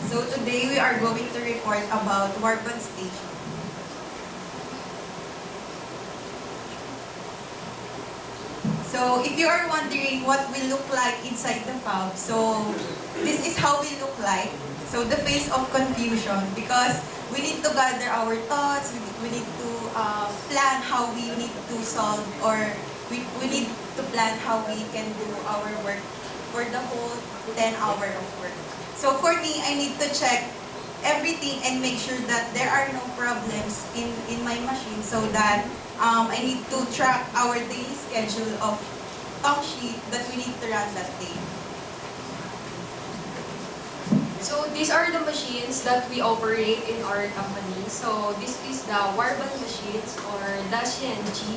So today we are going to report about Warband Station. So if you are wondering what we look like inside the fab, so this is how we look like. So the face of confusion, because we need to gather our thoughts, we need to plan how we need to solve, or we need to plan how we can do our work for the whole 10 hours of work. So for me, I need to check everything and make sure that there are no problems in my machine, so that I need to track our daily schedule of talk sheet that we need to run that day. So these are the machines that we operate in our company. So this is the Warband machines, or the CNG.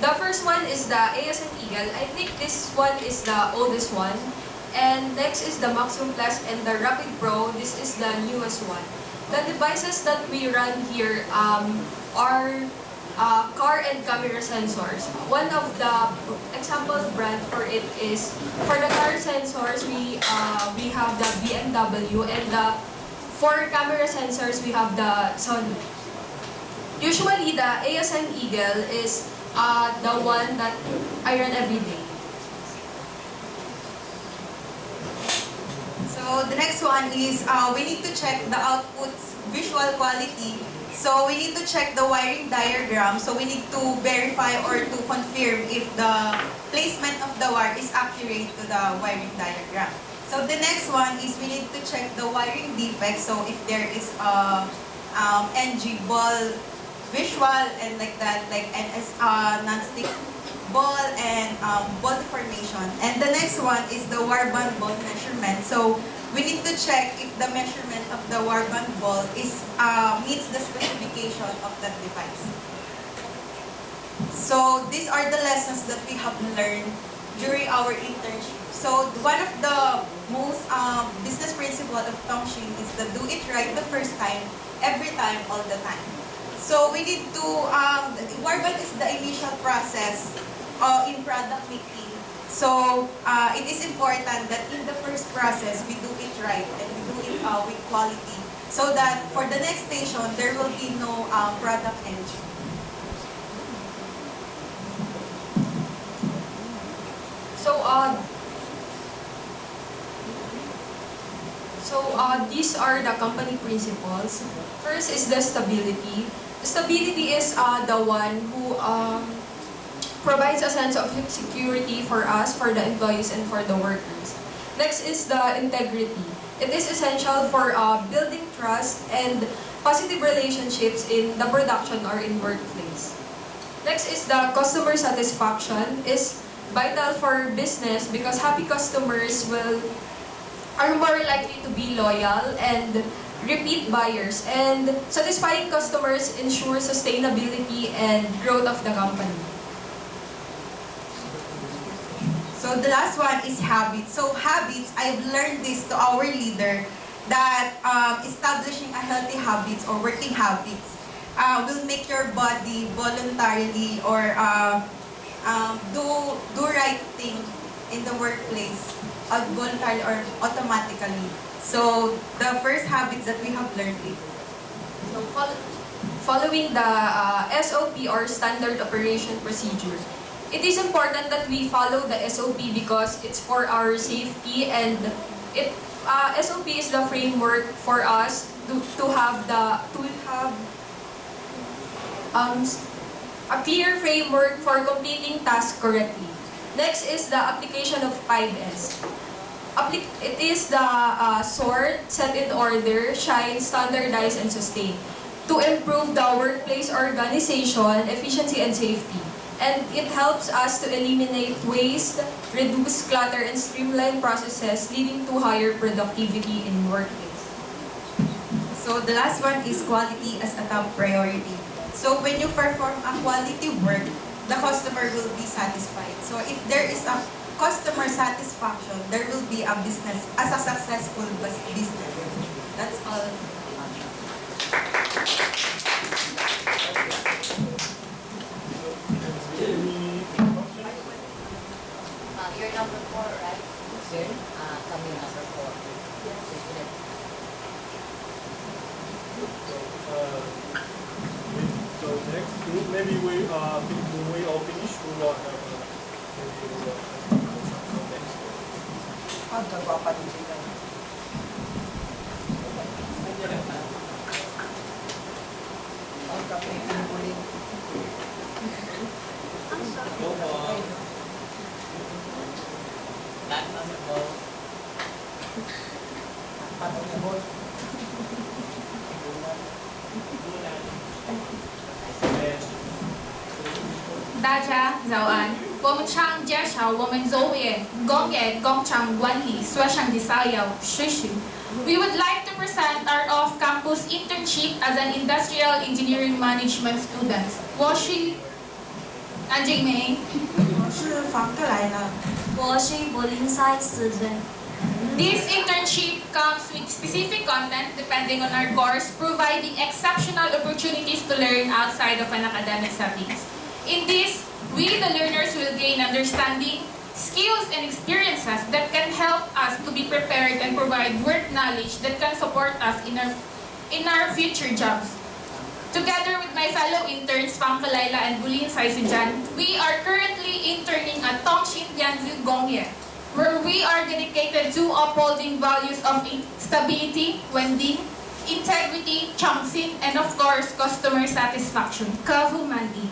The first one is the ASM Eagle. I think this one is the oldest one. And next is the Maximum Plus and the Rapid Pro. This is the newest one. The devices that we run here are car and camera sensors. One of the example brand for it is, for the car sensors, we have the BMW, and for camera sensors, we have the Sony. Usually, the ASM Eagle is the one that I run every day. So the next one is we need to check the output's visual quality. So we need to check the wiring diagram. So we need to verify or to confirm if the placement of the wire is accurate to the wiring diagram. So the next one is we need to check the wiring defects. So if there is a NG ball visual and like that, like NS non-stick ball and ball deformation. And the next one is the Warband ball measurement. So we need to check if the measurement of the Warband ball is meets the specification of that device. So these are the lessons that we have learned during our internship. So one of the most business principle of Tongshin is to do it right the first time, every time, all the time. So we need to, Warband is the initial process in product making. So it is important that in the first process, we do it right and we do it with quality, so that for the next station, there will be no product entry. These are the company principles. First is the stability. Stability is the one who provides a sense of security for us, for the employees, and for the workers. Next is the integrity. It is essential for building trust and positive relationships in the production or in workplace. Next is the customer satisfaction. Is vital for business because happy customers are more likely to be loyal and repeat buyers, and satisfying customers ensure sustainability and growth of the company. So the last one is habits. So habits, I've learned this to our leader, that establishing a healthy habits or working habits will make your body voluntarily or do right thing in the workplace, voluntarily or automatically. So the first habits that we have learned is Following the SOP or Standard Operation Procedure. It is important that we follow the SOP because it's for our safety, and SOP is the framework for us to have a clear framework for completing tasks correctly. Next is the application of 5S. It is the sort, set in order, shine, standardize, and sustain to improve the workplace organization, efficiency, and safety. And it helps us to eliminate waste, reduce clutter, and streamline processes, leading to higher productivity in workplace. So the last one is quality as a top priority. So when you perform a quality work, the customer will be satisfied. So if there is a customer satisfaction, there will be a successful business. That's all. You're number 4, right? Coming number 4. Yes. maybe we all finish. We will have maybe we will大家早安，我们常介绍我们作业工业工厂管理所上的小友学习。We would like to present our off-campus internship as an industrial engineering management student. 我是安静梅，我是房克莱了。我是柏林赛student. This internship comes with specific content depending on our course, providing exceptional opportunities to learn outside of an academic settings. In this, we the learners will gain understanding, skills, and experiences that can help us to be prepared and provide work knowledge that can support us in our future jobs. Together with my fellow interns, Pang Kalayla and Bulin Saisujan, we are currently interning at Tongshin Yanzu Gongye, where we are dedicated to upholding values of stability, well-being, integrity, changsin, and of course, customer satisfaction, kahumandi.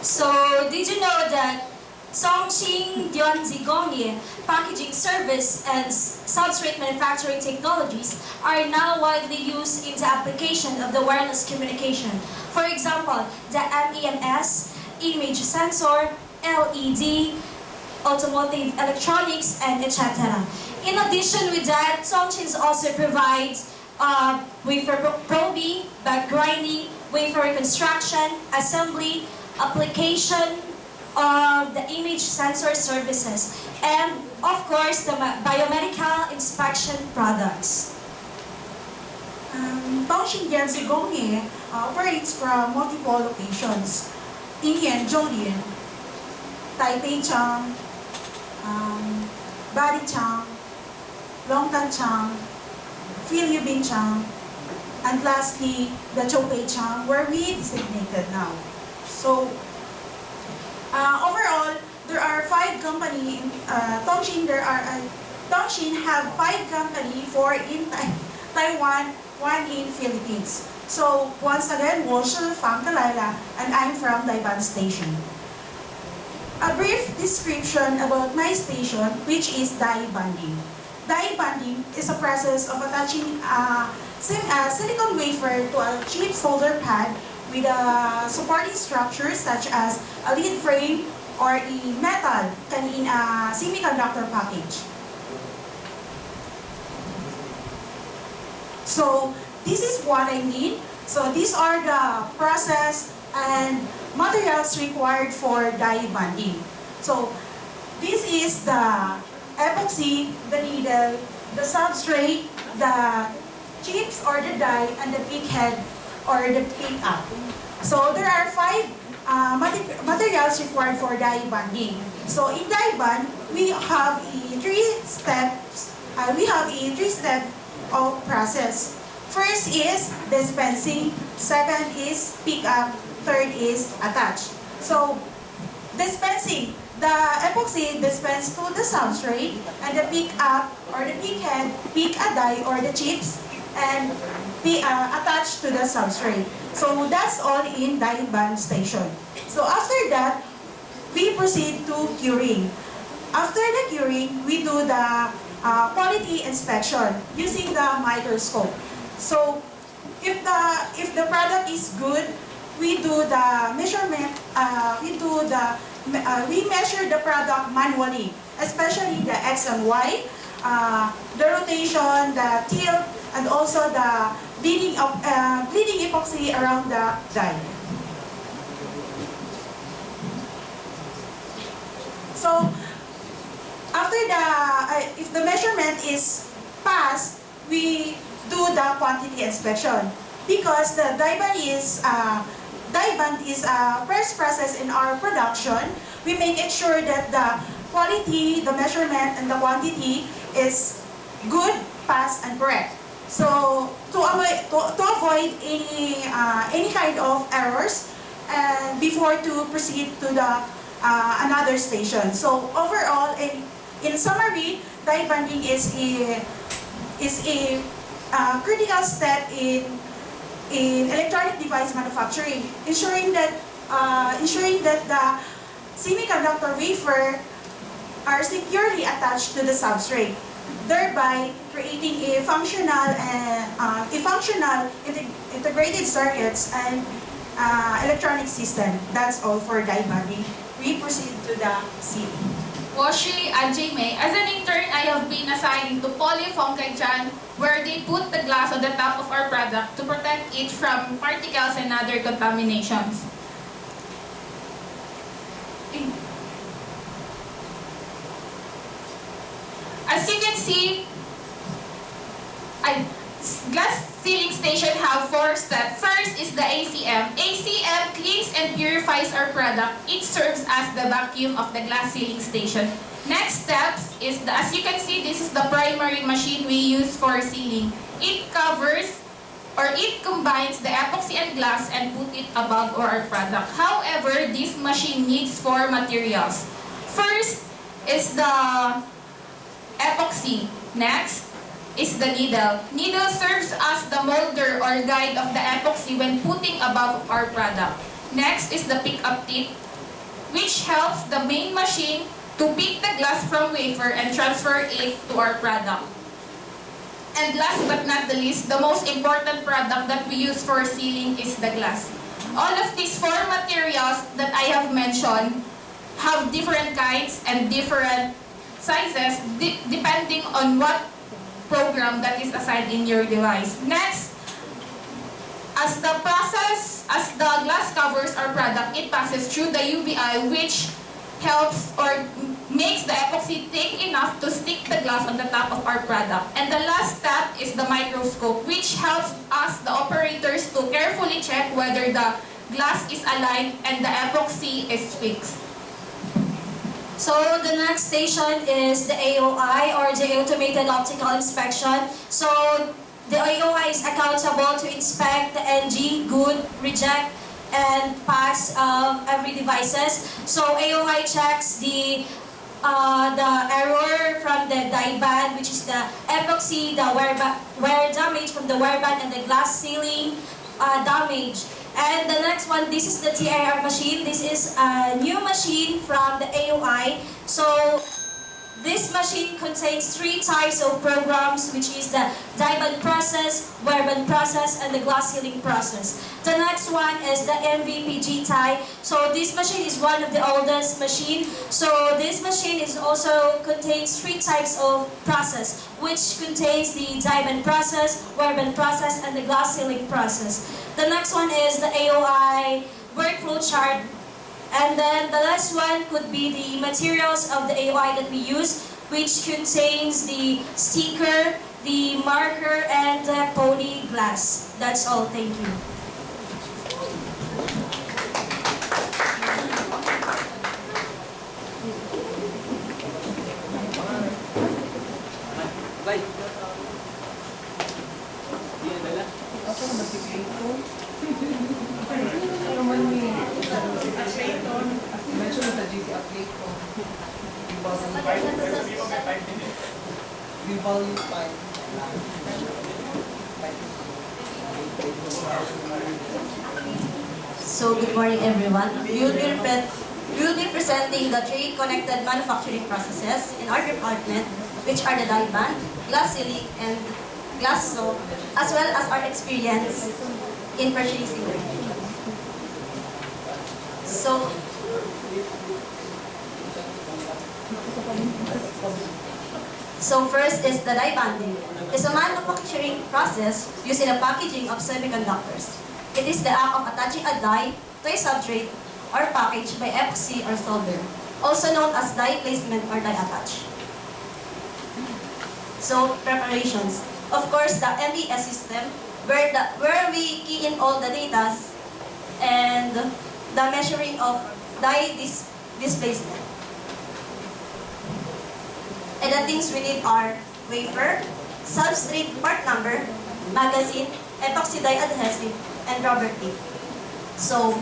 So, did you know that Songqing Dianzi Gongye packaging service and substrate manufacturing technologies are now widely used in the application of the wireless communication? For example, the MEMS, image sensor, LED, automotive electronics, and etc. In addition with that, Songqing also provides wafer probing, bag grinding, wafer reconstruction, assembly, application of the image sensor services, and of course the biomedical inspection products. Tongshin Yanzi Gongye operates from multiple locations: Yinyan, Zhonglian, Taipei-chang, Bari-chang, Longtan-chang, Philippine-chang, and lastly, the Chopei-chang, where we designated now. So, overall, there are 5 companies in Tongshin. Tongshin have 5 companies, 4 in Taiwan, 1 in Philippines. So, once again, 我是房克莱啦, and I'm from Daiban Station. A brief description about my station, which is die bonding. Die bonding is a process of attaching a silicon wafer to a chip solder pad with a supporting structure such as a lead frame or a metal in a semiconductor package. So this is what I mean. So these are the process and materials required for die bonding. So this is the epoxy, the needle, the substrate, the chips or the die, and the big head or the pick up. So there are 5 materials required for die bonding. So in die bond, we have a 3 steps. We have a 3-step of process. First is dispensing. Second is pick up. Third is attach. So dispensing, the epoxy dispense to the substrate, and the pick up or the pick head pick a die or the chips and be attached to the substrate. So that's all in die bond station. So after that, we proceed to curing. After the curing, we do the quality inspection using the microscope. So if the product is good, we do the measurement. We measure the product manually, especially the X and Y, the rotation, the tilt, and also the bleeding epoxy around the die. So after if the measurement is passed, we do the quantity inspection, because the die bond is a first process in our production. We make it sure that the quality, the measurement, and the quantity is good, fast, and correct. So to avoid any kind of errors and before to proceed to the another station. So overall, in summary, die bonding is a critical step in electronic device manufacturing, ensuring that the semiconductor wafer are securely attached to the substrate, thereby creating a functional integrated circuits and electronic system. That's all for die bonding. We proceed to the C. Washi and Jaime, as an intern, I have been assigned to polyfungkaijan, where they put the glass on the top of our product to protect it from particles and other contaminations. As you can see, glass sealing station have 4 steps. First is the ACM. ACM cleans and purifies our product. It serves as the vacuum of the glass sealing station. Next step is as you can see, this is the primary machine we use for sealing. It covers or it combines the epoxy and glass and put it above our product. However, this machine needs 4 materials. First is the epoxy. Next is the needle. Needle serves as the molder or guide of the epoxy when putting above our product. Next is the pick-up tip, which helps the main machine to pick the glass from wafer and transfer it to our product. And last but not the least, the most important product that we use for sealing is the glass. All of these 4 materials that I have mentioned have different kinds and different sizes depending on what program that is assigned in your device. Next, as the glass covers our product, it passes through the UVI, which helps or makes the epoxy thick enough to stick the glass on the top of our product. And the last step is the microscope, which helps us, the operators, to carefully check whether the glass is aligned and the epoxy is fixed. So the next station is the AOI, or the Automated Optical Inspection. So the AOI is accountable to inspect the NG, good, reject, and pass every devices. So AOI checks the error from the die band, which is the epoxy, the wear damage from the wear band, and the glass sealing damage. And the next one, this is the TIR machine. This is a new machine from the AOI. So this machine contains 3 types of programs, which is the die band process, wear band process, and the glass sealing process. The next one is the MVPG tie. So this machine is one of the oldest machine. So this machine is also contains 3 types of process, which contains the die band process, wear band process, and the glass sealing process. The next one is the AOI workflow chart. And then the last one could be the materials of the AOI that we use, which contains the sticker, the marker, and the poly glass. That's all. Thank you. So good morning everyone. We will be presenting the 3 connected manufacturing processes in our department, which are the die band, glass sealing, and glass sew, as well as our experience in purchasing. So first is the die banding. It's a manufacturing process used in the packaging of semiconductors. It is the act of attaching a die to a substrate or package by epoxy or solder, also known as die placement or die attach. So preparations. Of course, the MES system, where we key in all the data and the measuring of die displacement. And the things we need are wafer, substrate part number, magazine, epoxy dye adhesive, and rubber tape. So,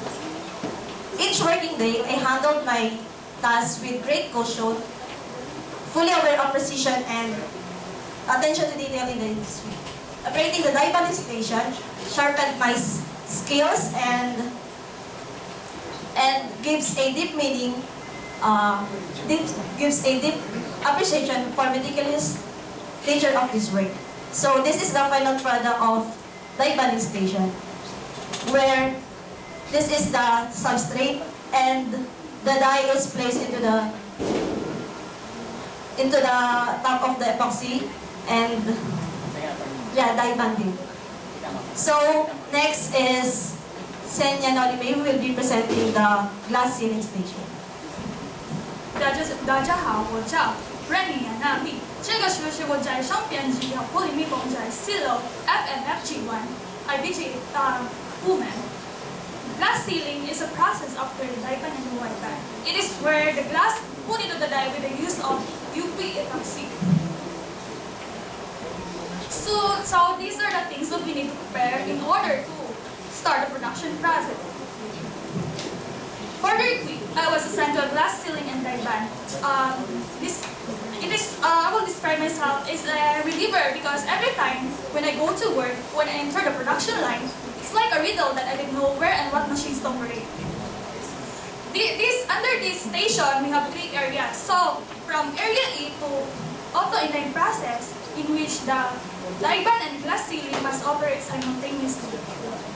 each working day, I handled my tasks with great caution, fully aware of precision and attention to detail in the industry. Operating the die bonding station sharpened my skills and gives a deep meaning, gives a deep appreciation for meticulous nature of this work. So this is the final product of die bonding station, where this is the substrate and the die is placed into the top of the epoxy and die bonding. So next is Senya Nolime, who will be presenting the glass ceiling station. 大家好，我叫 Renny Yanami。这个学期我在上编辑和玻璃密封在4楼 FMFG1 IBG 部门。Glass sealing is a process after the die band and the white band. It is where the glass put into the die with the use of UV epoxy. So these are the things that we need to prepare in order to start the production process. For the equipment, I was assigned to a glass ceiling and die band. I will describe myself as a reliever because every time when I go to work, when I enter the production line, it's like a riddle that I didn't know where and what machines to operate. Under this station, we have 3 areas. So from area A to auto inline process, in which the die band and glass ceiling must operate simultaneously.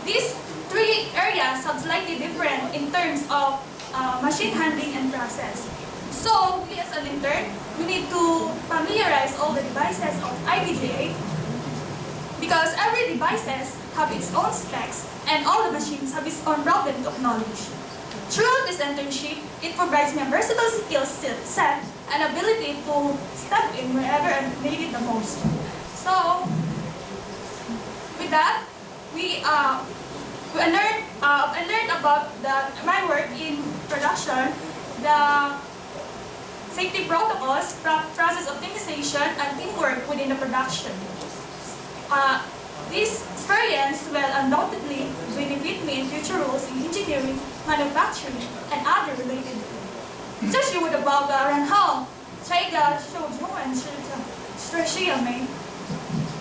These 3 areas are slightly different in terms of machine handling and process. So, we as an intern, we need to familiarize all the devices of IBGA because every devices have its own specs and all the machines have its own problem to acknowledge. Throughout this internship, it provides me a versatile skill set and ability to step in wherever I'm needed the most. So, with that, I learned about my work in production, the safety protocols, process optimization, and teamwork within the production. This experience will undoubtedly benefit me in future roles in engineering, manufacturing, and other related fields. 这是我的报告，然后这个是我中文是杨梅。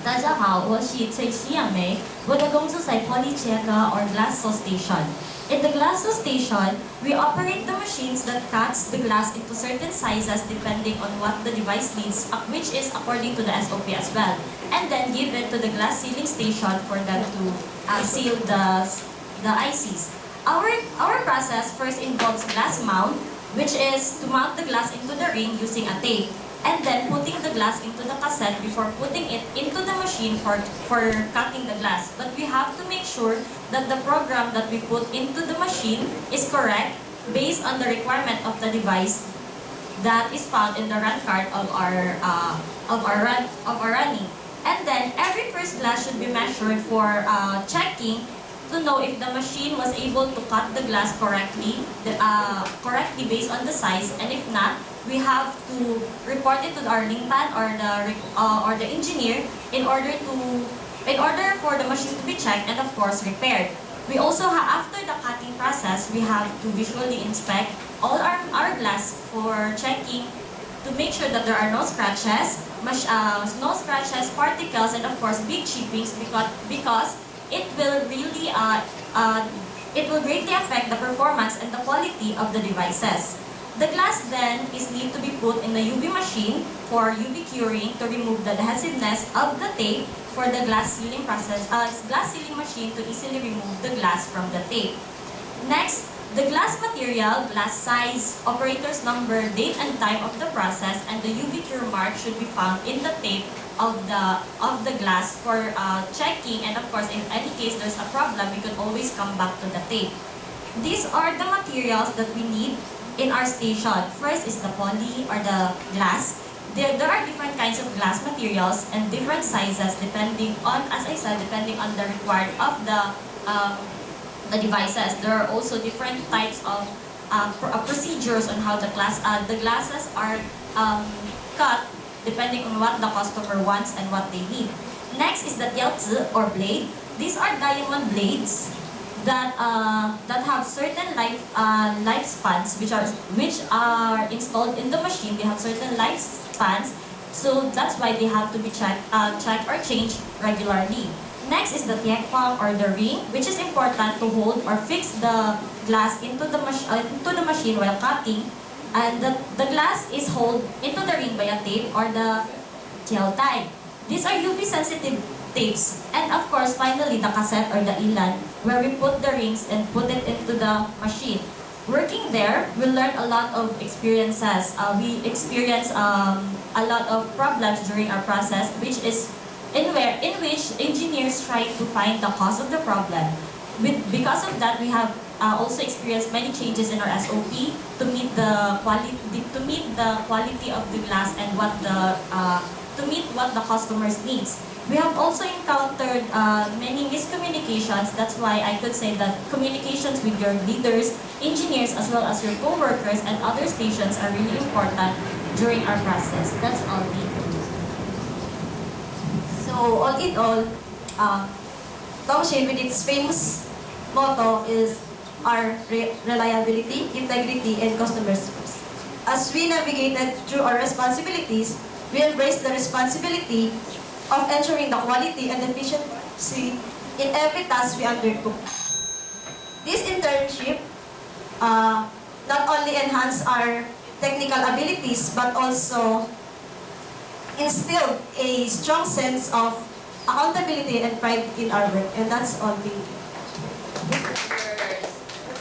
大家好，我是崔西杨梅，我的工作在 Polycheca or glass saw station. In the glass saw station, we operate the machines that cuts the glass into certain sizes depending on what the device needs, which is according to the SOP as well, and then give it to the glass sealing station for them to seal the ICs. Our process first involves glass mount, which is to mount the glass into the ring using a tape, and then putting the glass into the cassette before putting it into the machine for cutting the glass. But we have to make sure that the program that we put into the machine is correct based on the requirement of the device that is found in the run card of our running. And then every first glass should be measured for checking to know if the machine was able to cut the glass correctly based on the size, and if not, we have to report it to our linkman or the engineer in order for the machine to be checked and of course repaired. We also after the cutting process, we have to visually inspect all our glass for checking to make sure that there are no scratches, particles, and of course big chippings because it will really greatly affect the performance and the quality of the devices. The glass then need to be put in the UV machine for UV curing to remove the adhesiveness of the tape for the glass sealing machine to easily remove the glass from the tape. Next, the glass material, glass size, operator's number, date and time of the process, and the UV cure mark should be found in the tape of the glass for checking, and of course in any case there's a problem, we could always come back to the tape. These are the materials that we need in our station. First is the poly or the glass. There are different kinds of glass materials and different sizes depending on, as I said, depending on the required of the devices. There are also different types of procedures on how the glasses are cut depending on what the customer wants and what they need. Next is the tiaozi or blade. These are diamond blades that have certain lifespans which are installed in the machine. They have certain lifespans, so that's why they have to be checked or changed regularly. Next is the tiekpang or the ring, which is important to hold or fix the glass into the machine while cutting, and the glass is held into the ring by a tape or the gel tie. These are UV sensitive tapes, and of course finally the cassette or the ilan, where we put the rings and put it into the machine. Working there, we learn a lot of experiences. We experience a lot of problems during our process, which is in which engineers try to find the cause of the problem. Because of that, we have also experienced many changes in our SOP to meet the quality of the glass and to meet what the customers needs. We have also encountered many miscommunications. That's why I could say that communications with your leaders, engineers, as well as your co-workers and other stations are really important during our process. That's all. So all in all, Tongshin with its famous motto is our reliability, integrity, and customer service. As we navigated through our responsibilities, we embraced the responsibility of ensuring the quality and efficiency in every task we undertook. This internship not only enhanced our technical abilities but also instilled a strong sense of accountability and pride in our work, and that's all. Thank you.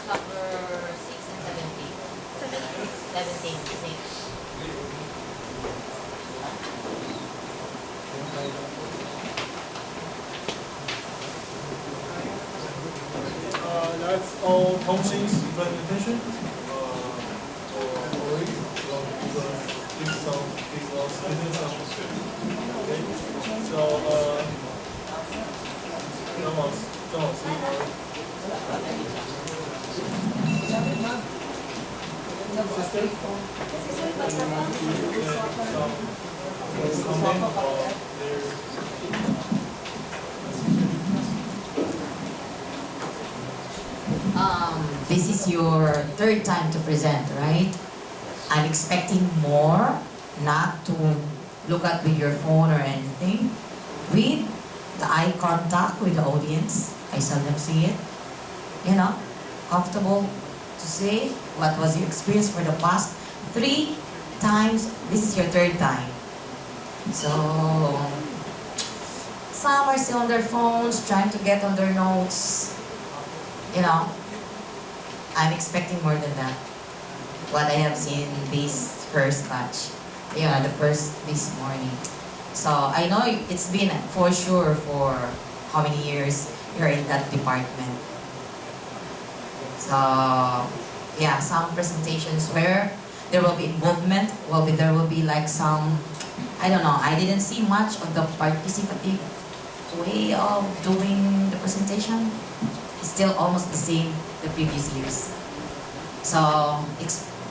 Number 6 and 17. 17, same. That's all Tongshin's presentation. Okay. So, Zhang老师 This is your third time to present, right? I'm expecting more, not to look at with your phone or anything. With the eye contact with the audience, I seldom see it. You know, comfortable to say what was your experience for the past 3 times. This is your third time. So, some are still on their phones, trying to get on their notes. You know, I'm expecting more than that. What I have seen this first batch, the first this morning. So I know it's been for sure for how many years you're in that department. So yeah, some presentations where there will be involvement, there will be like some, I don't know, I didn't see much of the participative way of doing the presentation. It's still almost the same the previous years. So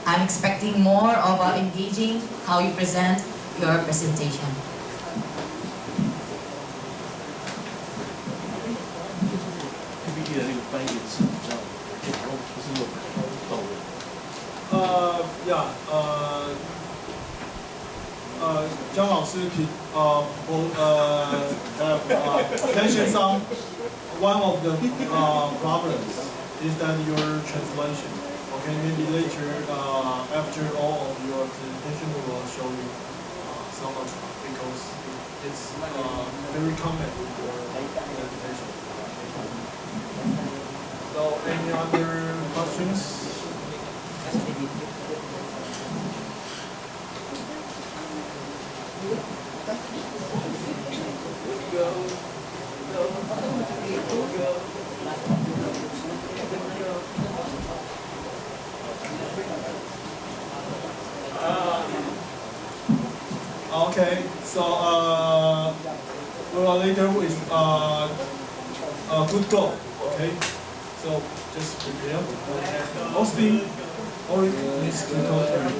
I'm expecting more of engaging how you present your presentation. Zhang 老师mentioned some. One of the problems is that your translation. Okay, maybe later after all of your presentation, we will show you some of it because it's very common with your presentation. So, any other questions? Okay, so we will later with good goal. Okay, so just prepare. Mostly, or needs to go through.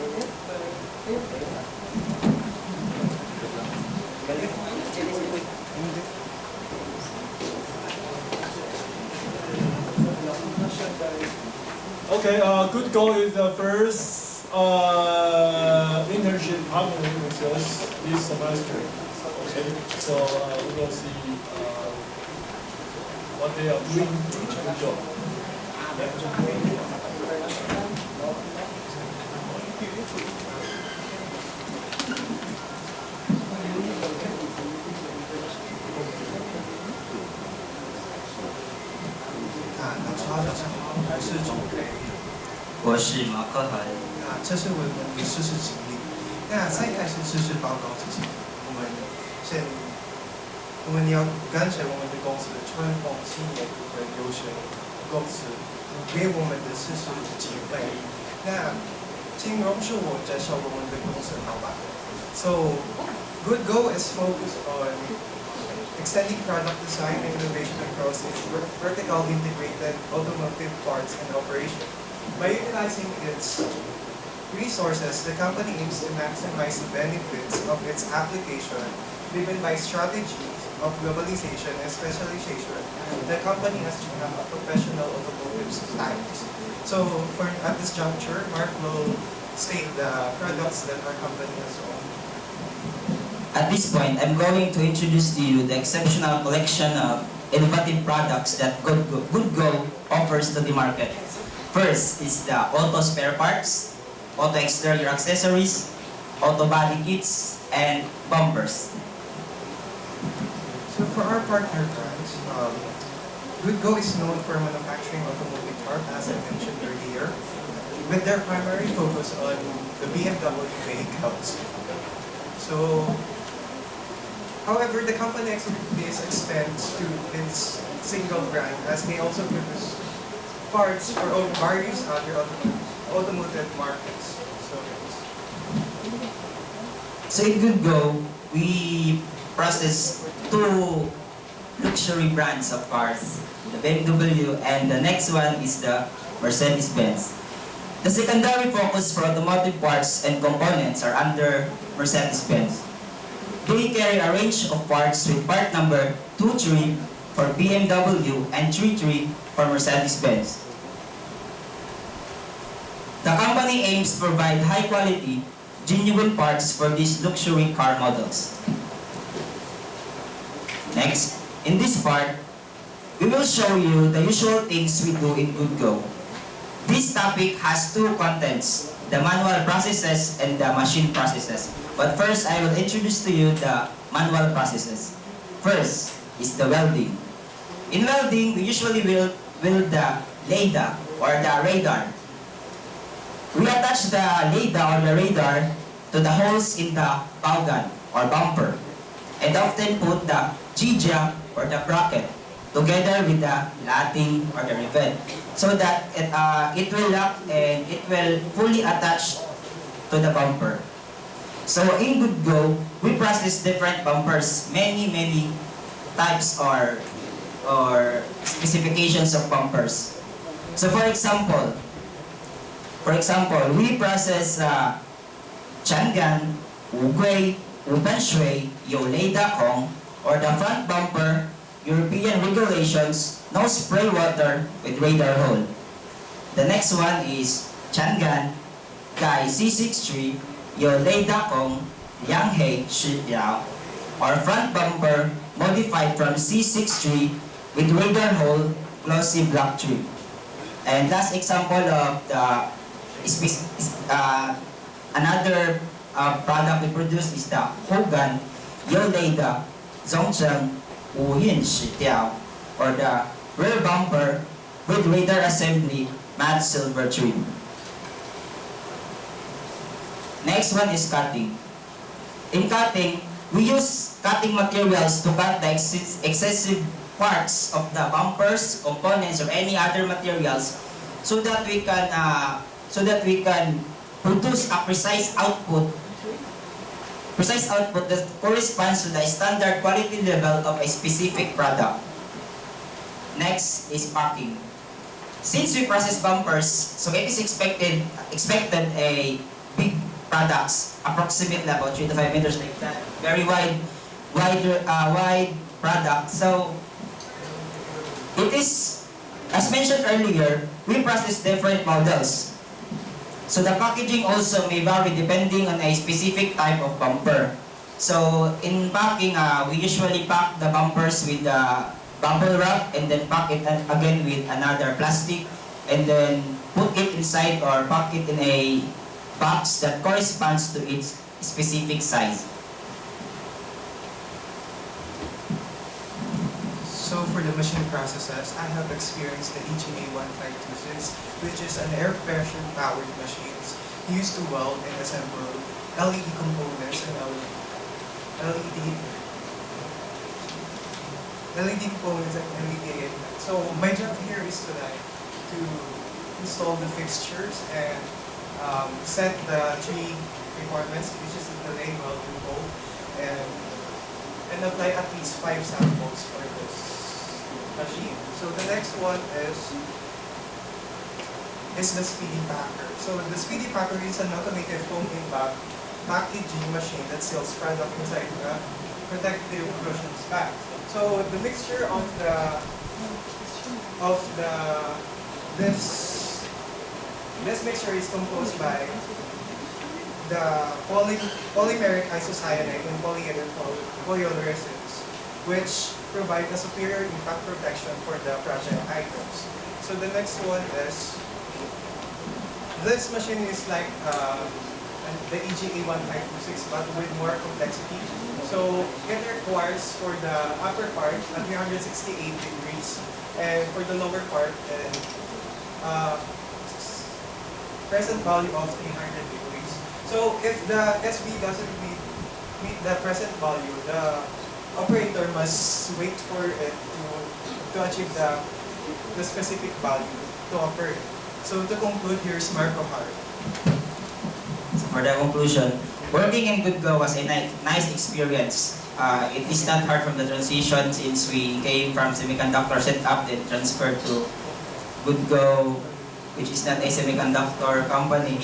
Okay, Good Goal is the first internship partnering with us this semester. Okay, so we will see what they are doing in Good Goal. Yeah. 我是马克海。这是我们的试试经历。那在开始试试报告之前，我们要感谢我们的公司传统企业和优秀公司给我们的试试机会。那请容许我介绍我们的公司老板。So, Good Go is focused on extending product design and innovation across its vertical integrated automotive parts and operation. By utilizing its resources, the company aims to maximize the benefits of its application driven by strategies of globalization and specialization. The company has to have a professional automotive suppliers. So, at this juncture, Mark will state the products that our company has owned. At this point, I'm going to introduce to you the exceptional collection of innovative products that Good Go offers to the market. First is the auto spare parts, auto exterior accessories, auto body kits, and bumpers. So for our partner brands, Good Go is known for manufacturing automotive parts, as I mentioned earlier, with their primary focus on the BMW vehicles. So, however, the company expands to its single brand as they also produce parts for various other automotive markets. So in Good Go, we process two luxury brands of cars, the BMW, and the next one is the Mercedes-Benz. The secondary focus for automotive parts and components are under Mercedes-Benz. They carry a range of parts with part number 23 for BMW and 33 for Mercedes-Benz. The company aims to provide high-quality, genuine parts for these luxury car models. Next, in this part, we will show you the usual things we do in Good Go. This topic has two contents, the manual processes and the machine processes. But first, I will introduce to you the manual processes. First is the welding. In welding, we usually weld the LEDA or the radar. We attach the LEDA or the radar to the holes in the bow gun or bumper and often put the G-jump or the bracket together with the latting or the rivet so that it will lock and it will fully attach to the bumper. So in Good Go, we process different bumpers, many types or specifications of bumpers. So for example, we process Chang'an, Wugui, Wubanshui, Yoleda Kong, or the front bumper, European regulations, no spray water with radar hole. The next one is Chang'an, Kai C63, Yoleda Kong, Lianghei Shidiao, or front bumper modified from C63 with radar hole, glossy black trim. And last example of the another product we produce is the Hogan Yoleda Zhongzheng Wuyin Shidiao, or the rear bumper with radar assembly matte silver trim. Next one is cutting. In cutting, we use cutting materials to cut the excessive parts of the bumpers, components, or any other materials so that we can produce a precise output that corresponds to the standard quality level of a specific product. Next is packing. Since we process bumpers, so it is expected a big products, approximately about 3 to 5 meters like that, very wide. wide product. So it is, as mentioned earlier, we process different models. So the packaging also may vary depending on a specific type of bumper. So in packing, we usually pack the bumpers with the bubble wrap and then pack it again with another plastic and then put it inside or pack it in a box that corresponds to its specific size. So for the machine processes, I have experienced the EGA 1526, which is an air pressure powered machines used to weld and assemble LED components and LED components and LED. So my job here is to install the fixtures and set the three requirements, which is the delay, weld, and bolt, and apply at least 5 samples for this machine. So the next one is the speedy packer. So the speedy packer is an automated foam impact packaging machine that seals product inside the protective cushion pack. So the mixture of this mixture is composed by the polymeric isocyanate and polyol resins, which provide a superior impact protection for the fragile items. So the next one is, this machine is like the EGA 1526 but with more complexity. So it requires for the upper part at 368 degrees and for the lower part present value of 300 degrees. So if the SB doesn't meet the present value, the operator must wait for it to achieve the specific value to operate. So to conclude, here's Marco Hart. So for the conclusion, working in GoodGo was a nice experience. It is not hard from the transition since we came from semiconductor setup and transferred to GoodGo, which is not a semiconductor company.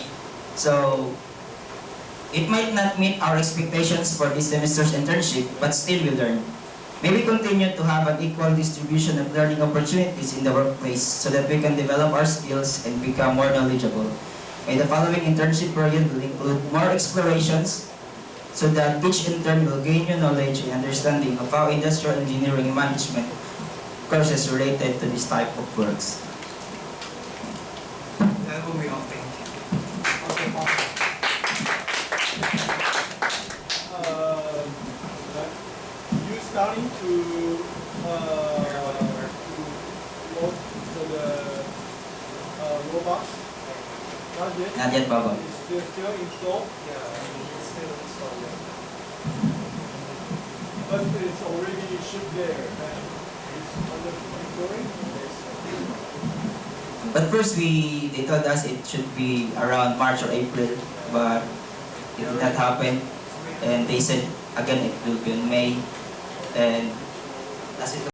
So it might not meet our expectations for this semester's internship, but still we learn. May we continue to have an equal distribution of learning opportunities in the workplace so that we can develop our skills and become more knowledgeable. May the following internship period will include more explorations so that each intern will gain new knowledge and understanding of how industrial engineering and management courses related to this type of works. That will be all. Thank you. You starting to load the robots? Not yet? Not yet, Baba. It's still installed? Yeah, it's still installed. But it's already shipped there and it's under monitoring? But first they told us it should be around March or April, but it did not happen. And they said again it will be in May. And that's it.